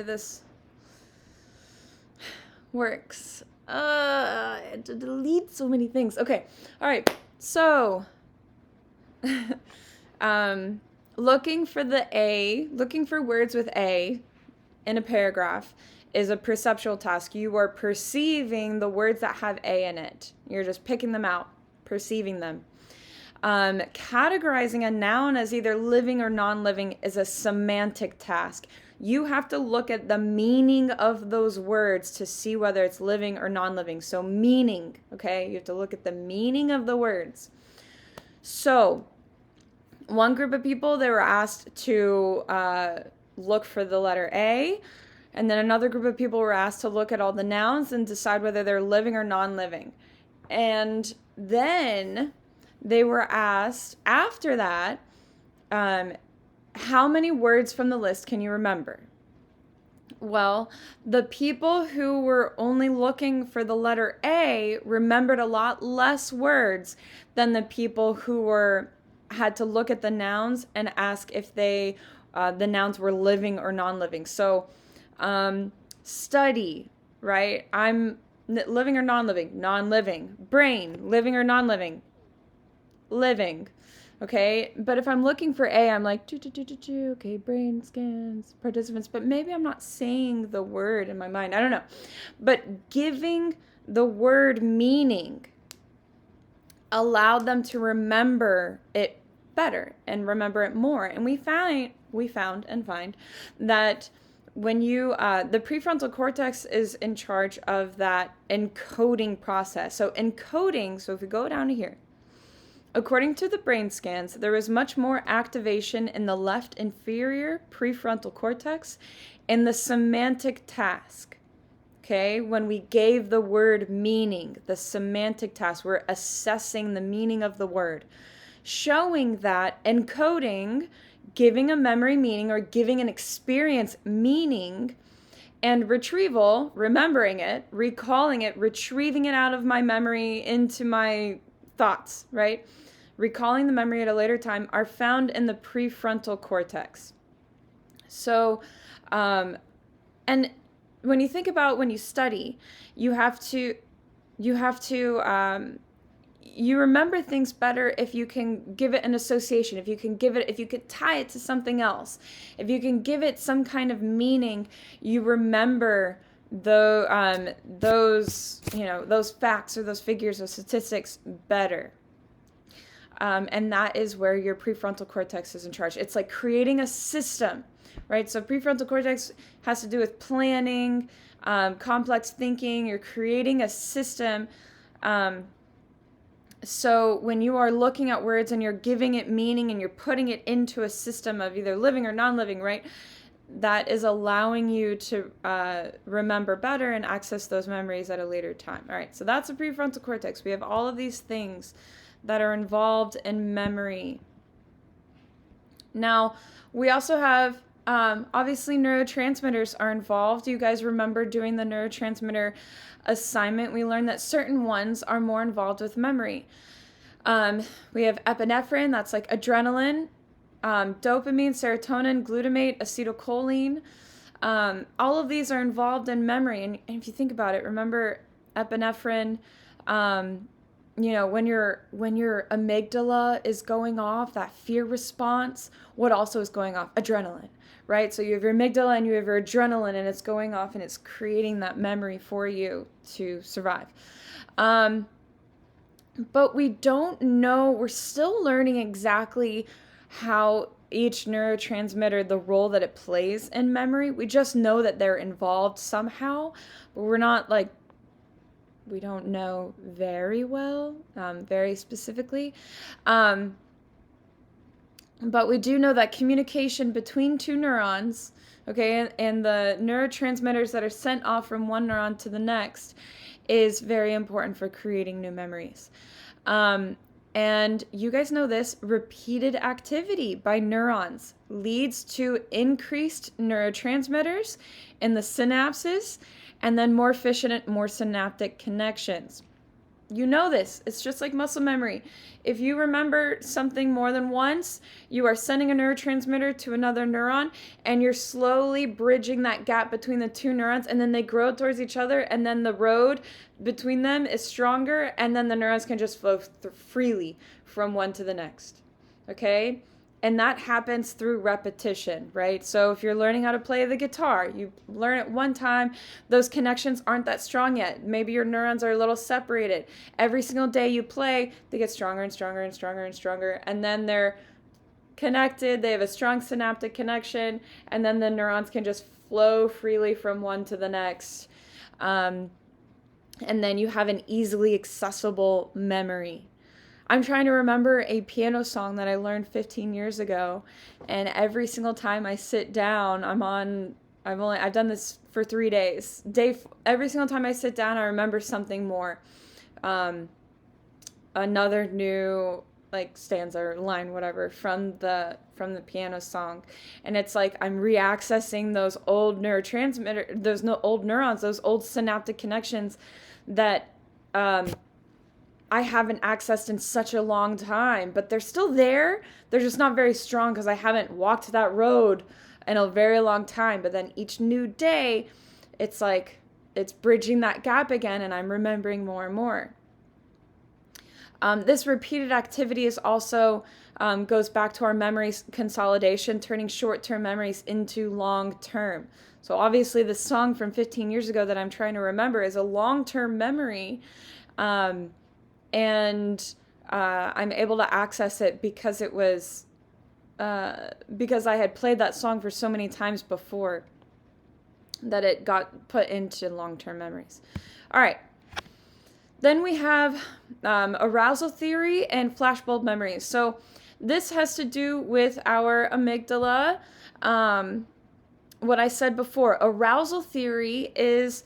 this works. To delete so many things. Okay. All right. So, looking for words with A in a paragraph is a perceptual task. You are perceiving the words that have A in it. You're just picking them out, perceiving them. Categorizing a noun as either living or non-living is a semantic task. You have to look at the meaning of those words to see whether it's living or non-living. So meaning, okay? You have to look at the meaning of the words. So one group of people, they were asked to look for the letter A, and then another group of people were asked to look at all the nouns and decide whether they're living or non-living. And then they were asked after that, how many words from the list can you remember? Well, the people who were only looking for the letter A remembered a lot less words than the people who had to look at the nouns and ask if the nouns were living or non-living. So, study, right? I'm living or non-living? Non-living. Brain, living or non-living? Living. Okay, but if I'm looking for A, I'm like, okay, brain scans, participants, but maybe I'm not saying the word in my mind. I don't know. But giving the word meaning allowed them to remember it better and remember it more. And we found that when you, the prefrontal cortex is in charge of that encoding process. So encoding, so if we go down to here, according to the brain scans, there was much more activation in the left inferior prefrontal cortex in the semantic task. Okay, when we gave the word meaning, the semantic task, we're assessing the meaning of the word, showing that encoding, giving a memory meaning or giving an experience meaning, and retrieval, remembering it, recalling it, retrieving it out of my memory into my thoughts, right? Recalling the memory at a later time are found in the prefrontal cortex. So, and when you think about when you study, you remember things better if you can give it an association, if you could tie it to something else, if you can give it some kind of meaning, you remember those facts or those figures or statistics better. And that is where your prefrontal cortex is in charge. It's like creating a system, right? So prefrontal cortex has to do with planning, complex thinking. You're creating a system. So when you are looking at words and you're giving it meaning and you're putting it into a system of either living or non-living, right? That is allowing you to remember better and access those memories at a later time. All right, so that's the prefrontal cortex. We have all of these things that are involved in memory. Now, we also have, obviously, neurotransmitters are involved. You guys remember doing the neurotransmitter assignment. We learned that certain ones are more involved with memory. We have epinephrine, that's like adrenaline, dopamine, serotonin, glutamate, acetylcholine. All of these are involved in memory. And if you think about it, remember epinephrine, when your amygdala is going off, that fear response, what also is going off? Adrenaline, right? So you have your amygdala and you have your adrenaline, and it's going off and it's creating that memory for you to survive. But we don't know, we're still learning exactly how each neurotransmitter, the role that it plays in memory. We just know that they're involved somehow, but we don't know very well, very specifically. But we do know that communication between two neurons, okay, and the neurotransmitters that are sent off from one neuron to the next is very important for creating new memories. And you guys know this, repeated activity by neurons leads to increased neurotransmitters in the synapses and then more efficient, more synaptic connections. You know this. It's just like muscle memory. If you remember something more than once, you are sending a neurotransmitter to another neuron, and you're slowly bridging that gap between the two neurons, and then they grow towards each other, and then the road between them is stronger, and then the neurons can just flow freely from one to the next. Okay? And that happens through repetition, right? So if you're learning how to play the guitar, you learn it one time, those connections aren't that strong yet. Maybe your neurons are a little separated. Every single day you play, they get stronger and stronger and stronger and stronger. And then they're connected, they have a strong synaptic connection, and then the neurons can just flow freely from one to the next. And then you have an easily accessible memory. I'm trying to remember a piano song that I learned 15 years ago, and every single time I sit down, I've done this for 3 days. Every single time I sit down, I remember something more, another new like stanza or line, whatever, from the piano song, and it's like I'm reaccessing those old old neurons, those old synaptic connections that I haven't accessed in such a long time, but they're still there. They're just not very strong because I haven't walked that road in a very long time. But then each new day, it's like it's bridging that gap again, and I'm remembering more and more. This repeated activity is also goes back to our memory consolidation, turning short-term memories into long-term. So obviously the song from 15 years ago that I'm trying to remember is a long-term memory. And I'm able to access it because it was because I had played that song for so many times before that it got put into long-term memories. All right. Then we have arousal theory and flashbulb memories. So this has to do with our amygdala. What I said before, arousal theory is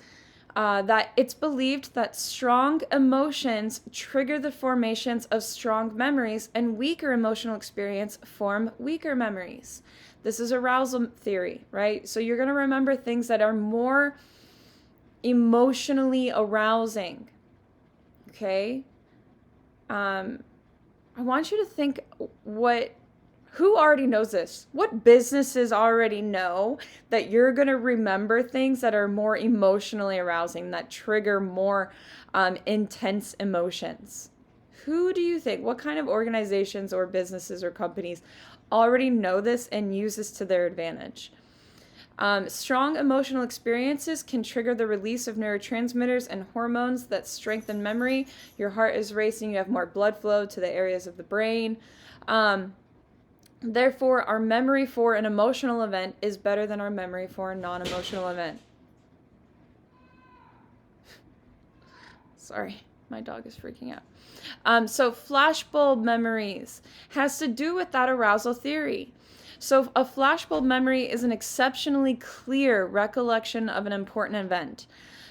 that it's believed that strong emotions trigger the formations of strong memories, and weaker emotional experience form weaker memories. This is arousal theory, right? So you're going to remember things that are more emotionally arousing, okay? I want you to think who already knows this? What businesses already know that you're going to remember things that are more emotionally arousing, that trigger more intense emotions? Who do you think? What kind of organizations or businesses or companies already know this and use this to their advantage? Strong emotional experiences can trigger the release of neurotransmitters and hormones that strengthen memory. Your heart is racing, you have more blood flow to the areas of the brain. Therefore, our memory for an emotional event is better than our memory for a non-emotional event. Sorry, my dog is freaking out. So flashbulb memories has to do with that arousal theory. So a flashbulb memory is an exceptionally clear recollection of an important event.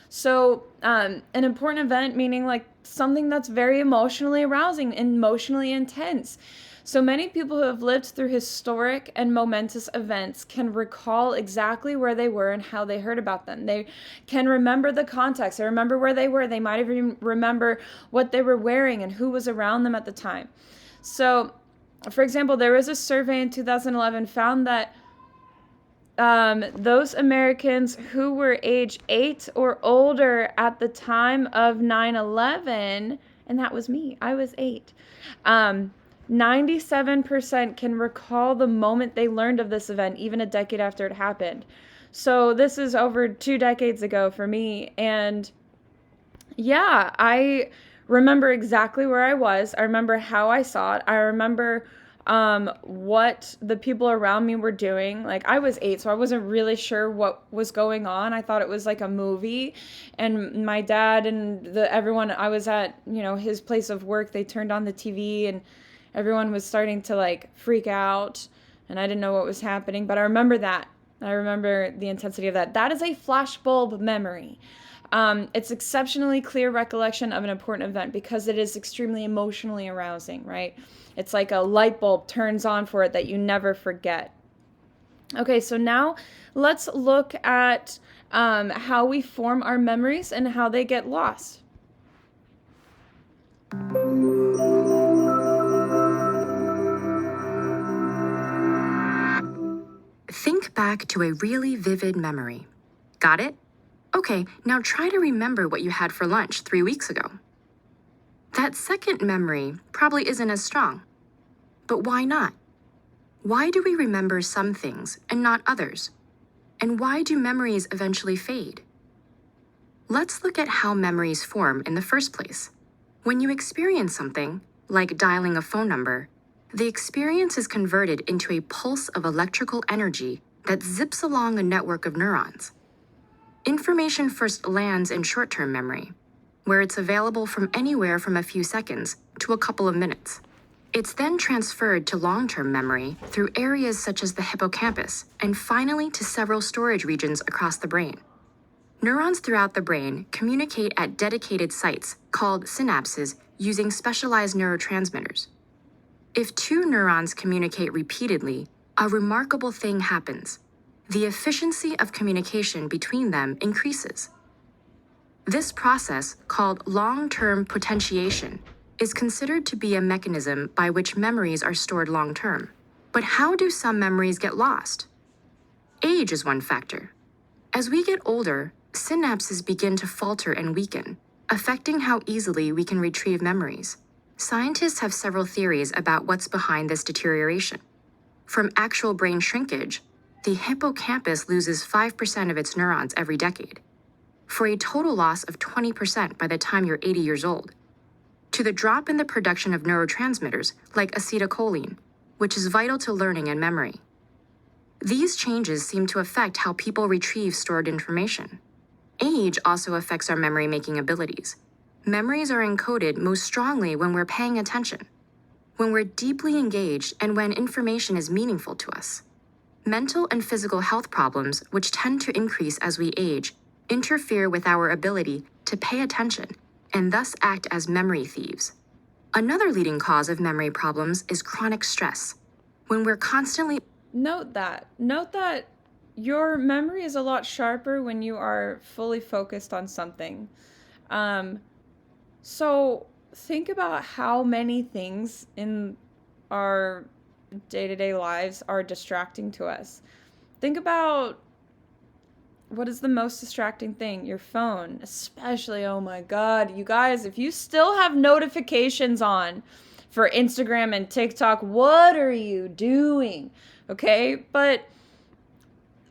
So an important event meaning like something that's very emotionally arousing, emotionally intense. So many people who have lived through historic and momentous events can recall exactly where they were and how they heard about them. They can remember the context. They remember where they were. They might even remember what they were wearing and who was around them at the time. So, for example, there was a survey in 2011 found that those Americans who were age 8 or older at the time of 9/11, and that was me, I was 8, 97% can recall the moment they learned of this event, even a decade after it happened. So this is over 2 decades ago for me. And yeah, I remember exactly where I was. I remember how I saw it. I remember what the people around me were doing. Like, I was 8, so I wasn't really sure what was going on. I thought it was like a movie, and my dad and everyone, I was at, his place of work, they turned on the TV, and everyone was starting to like freak out, and I didn't know what was happening, but I remember that. I remember the intensity of that. That is a flashbulb memory. It's exceptionally clear recollection of an important event because it is extremely emotionally arousing, right? It's like a light bulb turns on for it that you never forget. Okay, so now let's look at how we form our memories and how they get lost. Think back to a really vivid memory. Got it? Okay, now try to remember what you had for lunch 3 weeks ago. That second memory probably isn't as strong. But why not? Why do we remember some things and not others? And why do memories eventually fade? Let's look at how memories form in the first place. When you experience something, like dialing a phone number, the experience is converted into a pulse of electrical energy that zips along a network of neurons. Information first lands in short-term memory, where it's available from anywhere from a few seconds to a couple of minutes. It's then transferred to long-term memory through areas such as the hippocampus, and finally to several storage regions across the brain. Neurons throughout the brain communicate at dedicated sites called synapses using specialized neurotransmitters. If two neurons communicate repeatedly, a remarkable thing happens. The efficiency of communication between them increases. This process, called long-term potentiation, is considered to be a mechanism by which memories are stored long-term. But how do some memories get lost? Age is one factor. As we get older, synapses begin to falter and weaken, affecting how easily we can retrieve memories. Scientists have several theories about what's behind this deterioration. From actual brain shrinkage, the hippocampus loses 5% of its neurons every decade, for a total loss of 20% by the time you're 80 years old, to the drop in the production of neurotransmitters like acetylcholine, which is vital to learning and memory. These changes seem to affect how people retrieve stored information. Age also affects our memory-making abilities. Memories are encoded most strongly when we're paying attention, when we're deeply engaged, and when information is meaningful to us. Mental and physical health problems, which tend to increase as we age, interfere with our ability to pay attention and thus act as memory thieves. Another leading cause of memory problems is chronic stress. When we're constantly Note that your memory is a lot sharper when you are fully focused on something. So think about how many things in our day-to-day lives are distracting to us. Think about what is the most distracting thing? Your phone, especially. Oh my God, you guys, if you still have notifications on for Instagram and TikTok, what are you doing? Okay, but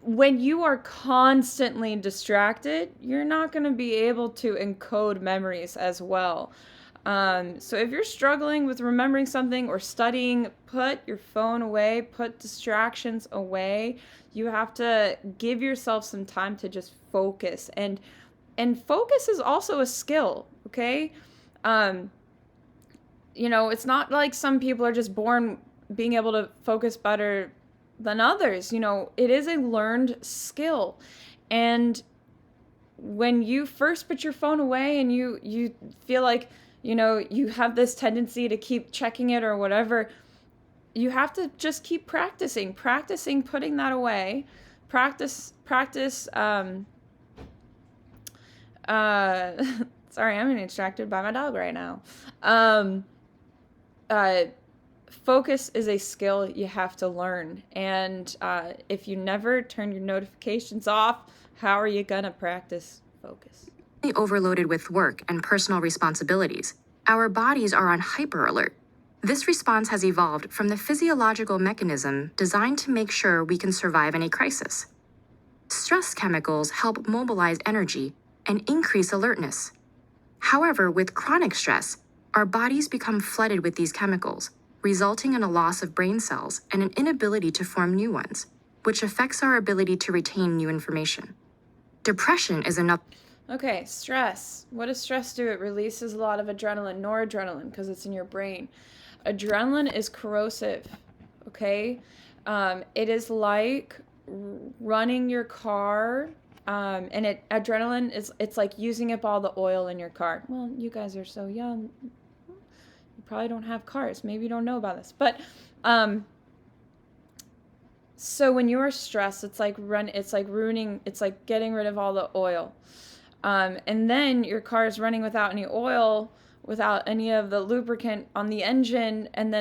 when you are constantly distracted, you're not going to be able to encode memories as well. So if you're struggling with remembering something or studying, put your phone away, put distractions away. You have to give yourself some time to just focus. And focus is also a skill, okay? It's not like some people are just born being able to focus better than others. It is a learned skill. And when you first put your phone away and you feel like, you have this tendency to keep checking it or whatever, you have to just keep practicing putting that away. Practice, sorry, I'm getting distracted by my dog right now. Focus is a skill you have to learn. And if you never turn your notifications off, how are you gonna practice focus? overloaded with work and personal responsibilities, our bodies are on hyper alert. This response has evolved from the physiological mechanism designed to make sure we can survive in a crisis. Stress chemicals help mobilize energy and increase alertness. However, with chronic stress, our bodies become flooded with these chemicals, resulting in a loss of brain cells and an inability to form new ones, which affects our ability to retain new information. Depression is another. Okay, stress. What does stress do? It releases a lot of adrenaline, noradrenaline, because it's in your brain. Adrenaline is corrosive, okay? It is like running your car, and adrenaline it's like using up all the oil in your car. Well, you guys are so young. You probably don't have cars. Maybe you don't know about this. But so when you're stressed, it's like getting rid of all the oil. And then your car is running without any oil. without any of the lubricant on the engine, and then